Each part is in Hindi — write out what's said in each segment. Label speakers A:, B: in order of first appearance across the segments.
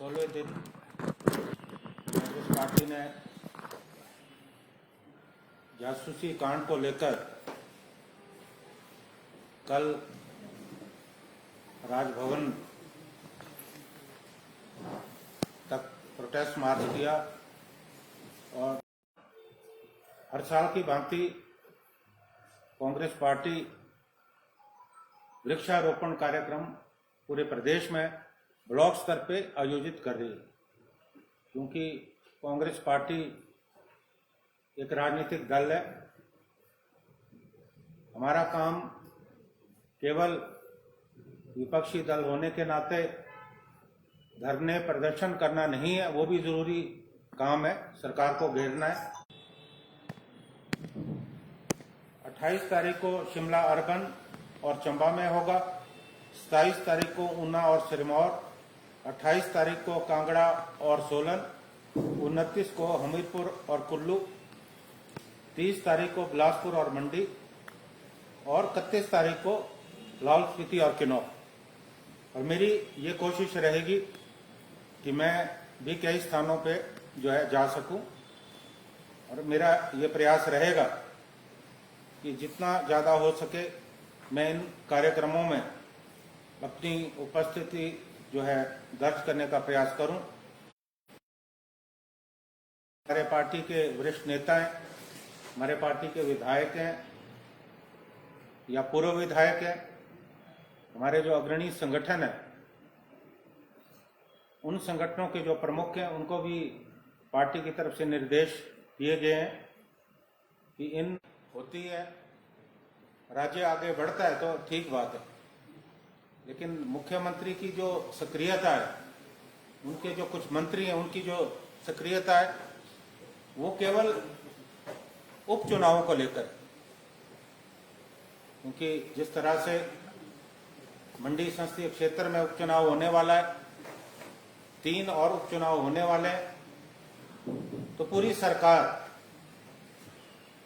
A: 16वें दिन कांग्रेस पार्टी ने जासूसी कांड को लेकर कल राजभवन तक प्रोटेस्ट मार्च किया और हर साल की भांति कांग्रेस पार्टी वृक्षारोपण कार्यक्रम पूरे प्रदेश में ब्लॉक स्तर पे आयोजित कर रही है, क्योंकि कांग्रेस पार्टी एक राजनीतिक दल है। हमारा काम केवल विपक्षी दल होने के नाते धरने प्रदर्शन करना नहीं है, वो भी जरूरी काम है, सरकार को घेरना है। 28 तारीख को शिमला अर्बन और चंबा में होगा, 27 तारीख को ऊना और सिरमौर, 28 तारीख को कांगड़ा और सोलन, 29 को हमीरपुर और कुल्लू, 30 तारीख को बिलासपुर और मंडी और 31 तारीख को लाहौल स्पीति और किन्नौर। और मेरी ये कोशिश रहेगी कि मैं भी कई स्थानों पे जो है जा सकूं, और मेरा ये प्रयास रहेगा कि जितना ज़्यादा हो सके मैं इन कार्यक्रमों में अपनी उपस्थिति जो है दर्ज करने का प्रयास करूं। हमारे पार्टी के वरिष्ठ नेता हैं, हमारे पार्टी के विधायक हैं या पूर्व विधायक हैं, हमारे जो अग्रणी संगठन है, उन संगठनों के जो प्रमुख हैं उनको भी पार्टी की तरफ से निर्देश दिए गए हैं कि इन होती है, राज्य आगे बढ़ता है तो ठीक बात है, लेकिन मुख्यमंत्री की जो सक्रियता है, उनके जो कुछ मंत्री हैं उनकी जो सक्रियता है वो केवल उपचुनावों को लेकर, क्योंकि जिस तरह से मंडी संसदीय क्षेत्र में उपचुनाव होने वाला है, 3 और उपचुनाव होने वाले हैं, तो पूरी सरकार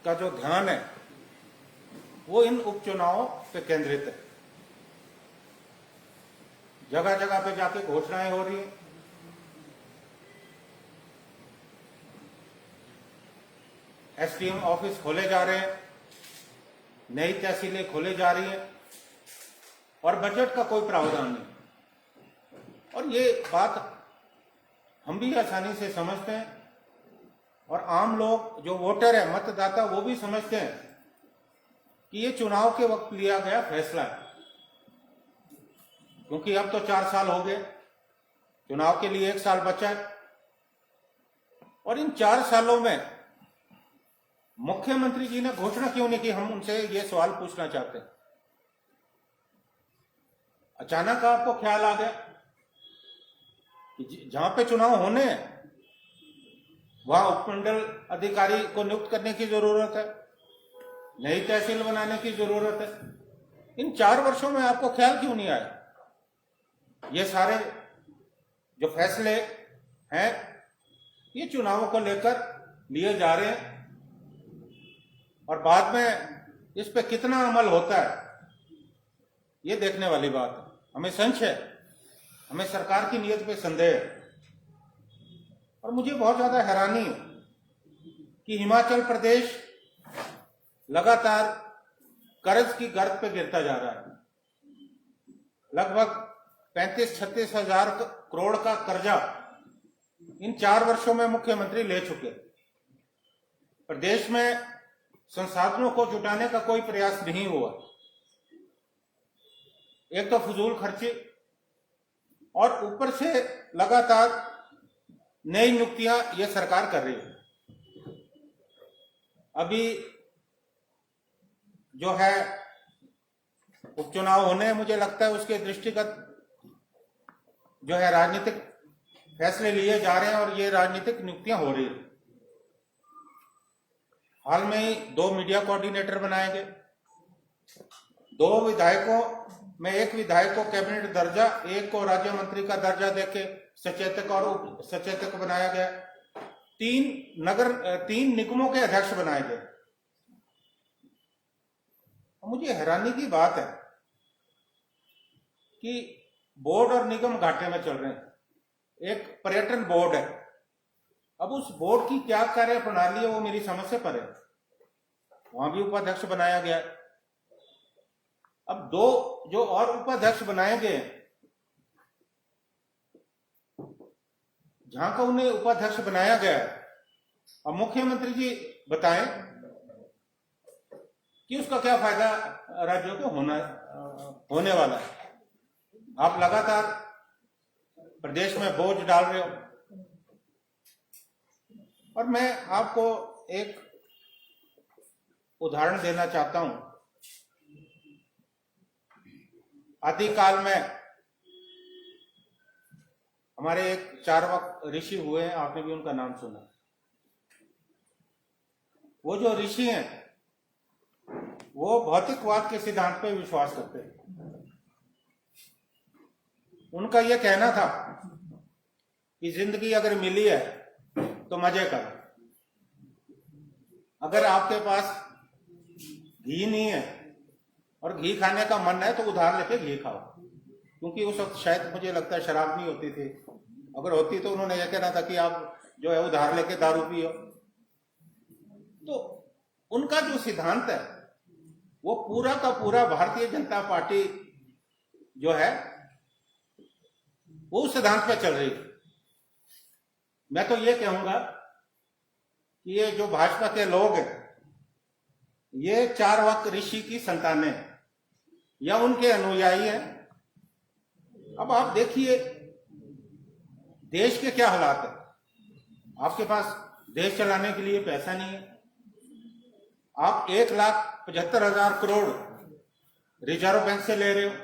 A: का जो ध्यान है वो इन उपचुनावों पे केंद्रित है। जगह जगह पे जाके घोषणाएं हो रही हैं, एसडीएम ऑफिस खोले जा रहे हैं, नई तहसीलें खोले जा रही हैं और बजट का कोई प्रावधान नहीं। और ये बात हम भी आसानी से समझते हैं और आम लोग जो वोटर है, मतदाता, वो भी समझते हैं कि ये चुनाव के वक्त लिया गया फैसला है, क्योंकि अब तो 4 साल हो गए, चुनाव के लिए 1 साल बचा है। और इन 4 सालों में मुख्यमंत्री जी ने घोषणा क्यों नहीं की, हम उनसे ये सवाल पूछना चाहते हैं। अचानक आपको ख्याल आ गया कि जहां पे चुनाव होने हैं वहां उपमंडल अधिकारी को नियुक्त करने की जरूरत है, नई तहसील बनाने की जरूरत है। इन 4 वर्षों में आपको ख्याल क्यों नहीं आया? ये सारे जो फैसले हैं ये चुनावों को लेकर लिए जा रहे हैं और बाद में इस पे कितना अमल होता है ये देखने वाली बात है। हमें संशय है, हमें सरकार की नीयत पे संदेह है। और मुझे बहुत ज्यादा हैरानी है कि हिमाचल प्रदेश लगातार कर्ज की गर्त पे गिरता जा रहा है। लगभग 35-36 हजार करोड़ का कर्जा इन 4 वर्षों में मुख्यमंत्री ले चुके। प्रदेश में संसाधनों को जुटाने का कोई प्रयास नहीं हुआ। एक तो फजूल खर्ची और ऊपर से लगातार नई नियुक्तियां ये सरकार कर रही है। अभी जो है उपचुनाव होने, मुझे लगता है उसके दृष्टिगत जो है राजनीतिक फैसले लिए जा रहे हैं और ये राजनीतिक नियुक्तियां हो रही है। हाल में ही 2 मीडिया कोऑर्डिनेटर बनाए गए, 2 विधायकों में एक विधायक को कैबिनेट दर्जा, एक को राज्य मंत्री का दर्जा देके सचेतक और उप सचेतक बनाया गया, 3 निगमों के अध्यक्ष बनाए गए। मुझे हैरानी की बात है कि बोर्ड और निगम घाटे में चल रहे हैं। एक पर्यटन बोर्ड है। अब उस बोर्ड की क्या कार्य प्रणाली है वो मेरी समझ से परे। वहां भी उपाध्यक्ष बनाया गया। अब दो जो और उपाध्यक्ष बनाए गए, जहां का उन्हें उपाध्यक्ष बनाया गया है, अब मुख्यमंत्री जी बताएं कि उसका क्या फायदा राज्यों को होने वाला है। आप लगातार प्रदेश में बोझ डाल रहे हो। और मैं आपको एक उदाहरण देना चाहता हूं। आदिकाल में हमारे एक चारवाक ऋषि हुए हैं, आपने भी उनका नाम सुना। वो जो ऋषि हैं वो भौतिकवाद के सिद्धांत पे विश्वास करते हैं। उनका यह कहना था कि जिंदगी अगर मिली है तो मजे करो। अगर आपके पास घी नहीं है और घी खाने का मन है तो उधार लेके घी खाओ, क्योंकि उस वक्त शायद मुझे लगता है शराब नहीं होती थी। अगर होती तो उन्होंने यह कहना था कि आप जो है उधार लेके दारू पियो। तो उनका जो सिद्धांत है वो पूरा का पूरा भारतीय जनता पार्टी जो है वो सिद्धांत पे चल रही है। मैं तो ये कहूंगा कि ये जो भाजपा के लोग हैं ये चारवाक ऋषि की संतानें हैं या उनके अनुयायी हैं। अब आप देखिए देश के क्या हालात है। आपके पास देश चलाने के लिए पैसा नहीं है। आप 1,75,000 करोड़ रिजर्व बैंक से ले रहे हो,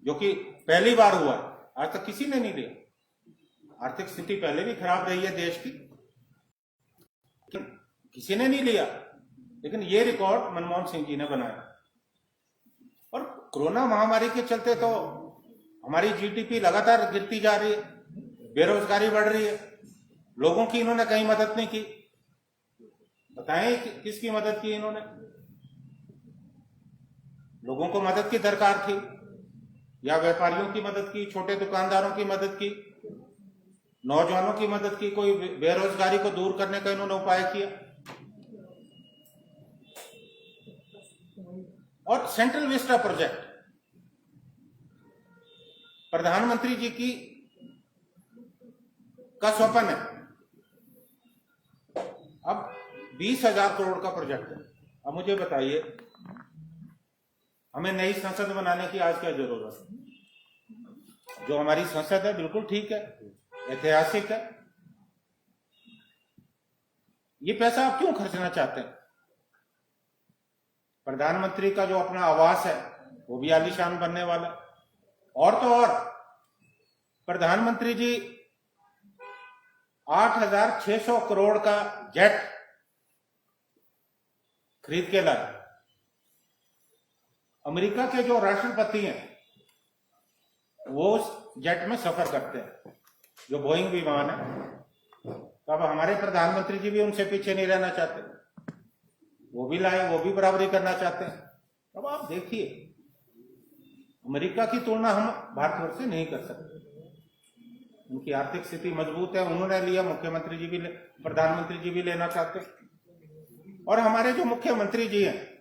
A: जो कि पहली बार हुआ है, आज तक किसी ने नहीं लिया। आर्थिक स्थिति पहले भी खराब रही है देश की, किसी ने नहीं लिया, लेकिन ये रिकॉर्ड मनमोहन सिंह जी ने बनाया। और कोरोना महामारी के चलते तो हमारी जीडीपी लगातार गिरती जा रही है, बेरोजगारी बढ़ रही है। लोगों की इन्होंने कहीं मदद नहीं की। बताएं किसकी मदद की इन्होंने? लोगों को मदद की दरकार थी, या व्यापारियों की मदद की, छोटे दुकानदारों की मदद की, नौजवानों की मदद की, कोई बेरोजगारी को दूर करने का इन्होंने उपाय किया। और सेंट्रल विस्टा प्रोजेक्ट प्रधानमंत्री जी की का स्वप्न है। अब 20,000 करोड़ का प्रोजेक्ट है। अब मुझे बताइए हमें नई संसद बनाने की आज क्या जरूरत है? जो हमारी संसद है बिल्कुल ठीक है, ऐतिहासिक है। ये पैसा आप क्यों खर्चना चाहते हैं? प्रधानमंत्री का जो अपना आवास है वो भी आलीशान बनने वाला। और तो और प्रधानमंत्री जी 8,600 करोड़ का जेट खरीद के लाए। अमेरिका के जो राष्ट्रपति हैं वो उस जेट में सफर करते हैं, जो बोइंग विमान है। तो अब हमारे प्रधानमंत्री जी भी उनसे पीछे नहीं रहना चाहते, वो भी लाए, वो भी बराबरी करना चाहते हैं। अब आप देखिए अमेरिका की तुलना हम भारतवर्ष से नहीं कर सकते। उनकी आर्थिक स्थिति मजबूत है, उन्होंने लिया, मुख्यमंत्री जी भी प्रधानमंत्री जी भी लेना चाहते हैं। और हमारे जो मुख्यमंत्री जी हैं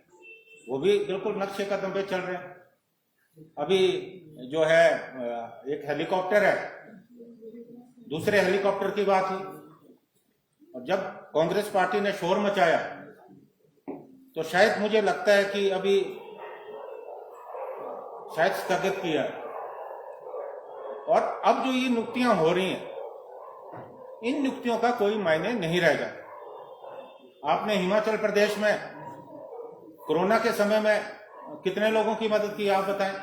A: वो भी बिल्कुल नक्शे कदम पे चल रहे हैं। अभी जो है एक हेलीकॉप्टर है, दूसरे हेलीकॉप्टर की बात हुई, और जब कांग्रेस पार्टी ने शोर मचाया तो शायद मुझे लगता है कि अभी शायद स्थगित किया। और अब जो ये नियुक्तियां हो रही हैं, इन नियुक्तियों का कोई मायने नहीं रहेगा। आपने हिमाचल प्रदेश में कोरोना के समय में कितने लोगों की मदद की, आप बताएं।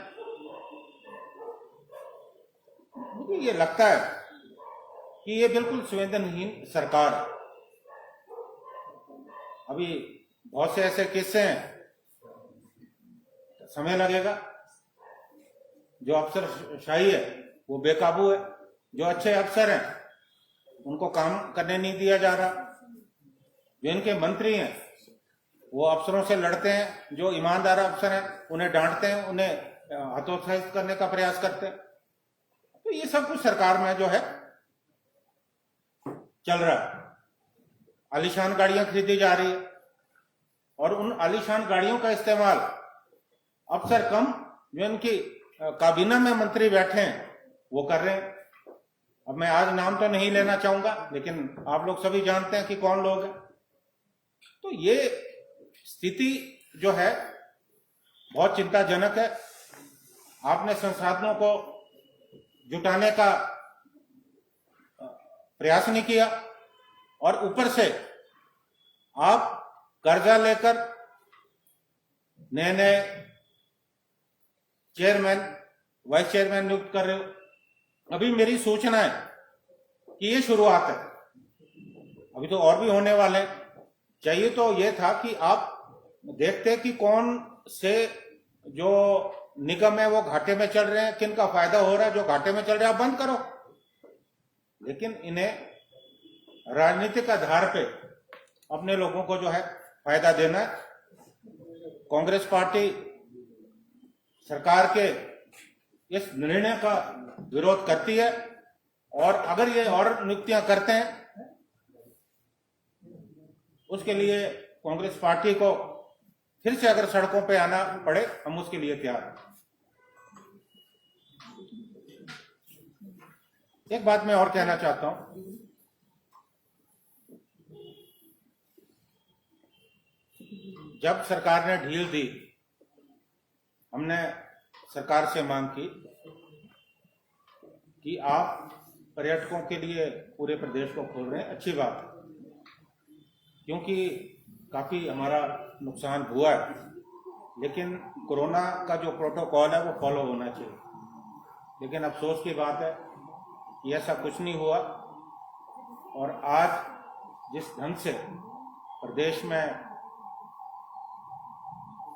A: मुझे ये लगता है कि ये बिल्कुल संवेदनहीन सरकार है। अभी बहुत से ऐसे किस्से हैं, समय लगेगा। जो अफसरशाही है वो बेकाबू है। जो अच्छे अफसर हैं उनको काम करने नहीं दिया जा रहा। जो इनके मंत्री हैं वो अफसरों से लड़ते हैं, जो ईमानदार अफसर हैं उन्हें डांटते हैं, उन्हें हतोत्साहित करने का प्रयास करते हैं। तो ये सब कुछ सरकार में जो है चल रहा है, आलीशान गाड़ियां खरीदी जा रही है और उन आलीशान गाड़ियों का इस्तेमाल अफसर कम जो इनकी काबीना में मंत्री बैठे हैं वो कर रहे हैं। अब मैं आज नाम तो नहीं लेना चाहूंगा, लेकिन आप लोग सभी जानते हैं कि कौन लोग हैं। तो ये स्थिति जो है बहुत चिंताजनक है। आपने संसाधनों को जुटाने का प्रयास नहीं किया और ऊपर से आप कर्जा लेकर नए नए चेयरमैन, वाइस चेयरमैन नियुक्त कर रहे हो। अभी मेरी सूचना है कि ये शुरुआत है, अभी तो और भी होने वाले हैं। चाहिए तो ये था कि आप देखते कि कौन से जो निगम है वो घाटे में चल रहे हैं, किन का फायदा हो रहा है। जो घाटे में चल रहे हैं आप बंद करो, लेकिन इन्हें राजनीतिक आधार पे अपने लोगों को जो है फायदा देना है। कांग्रेस पार्टी सरकार के इस निर्णय का विरोध करती है और अगर ये और नियुक्तियां करते हैं उसके लिए कांग्रेस पार्टी को फिर से अगर सड़कों पे आना पड़े हम उसके लिए तैयार हैं। एक बात मैं और कहना चाहता हूं, जब सरकार ने ढील दी, हमने सरकार से मांग की कि आप पर्यटकों के लिए पूरे प्रदेश को खोल रहे हैं, अच्छी बात है, क्योंकि काफी हमारा नुकसान हुआ है, लेकिन कोरोना का जो प्रोटोकॉल है वो फॉलो होना चाहिए। लेकिन अफसोस की बात है कि ऐसा कुछ नहीं हुआ और आज जिस ढंग से प्रदेश में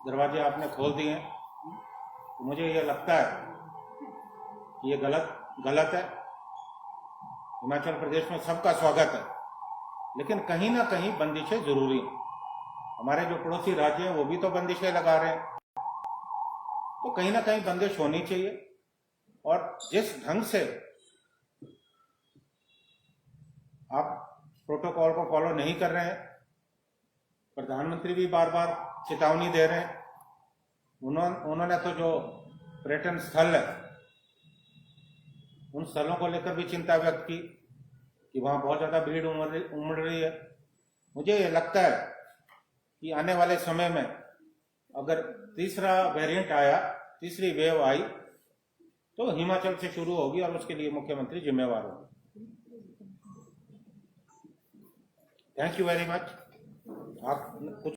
A: दरवाजे आपने खोल दिए हैं, तो मुझे ये लगता है कि ये गलत है। हिमाचल प्रदेश में सबका स्वागत है, लेकिन कहीं ना कहीं बंदिशें जरूरी हैं। हमारे जो पड़ोसी राज्य हैं वो भी तो बंदिशें लगा रहे हैं, तो कहीं ना कहीं बंदिश होनी चाहिए। और जिस ढंग से आप प्रोटोकॉल को फॉलो नहीं कर रहे हैं, प्रधानमंत्री भी बार बार चेतावनी दे रहे हैं। उन्होंने तो जो पर्यटन स्थल है उन स्थलों को लेकर भी चिंता व्यक्त की कि वहां बहुत ज्यादा भीड़ उमड़ रही है। मुझे ये लगता है कि आने वाले समय में अगर तीसरा वेरिएंट आया, तीसरी वेव आई, तो हिमाचल से शुरू होगी और उसके लिए मुख्यमंत्री जिम्मेवार होगा। Thank you very much. आप कुछ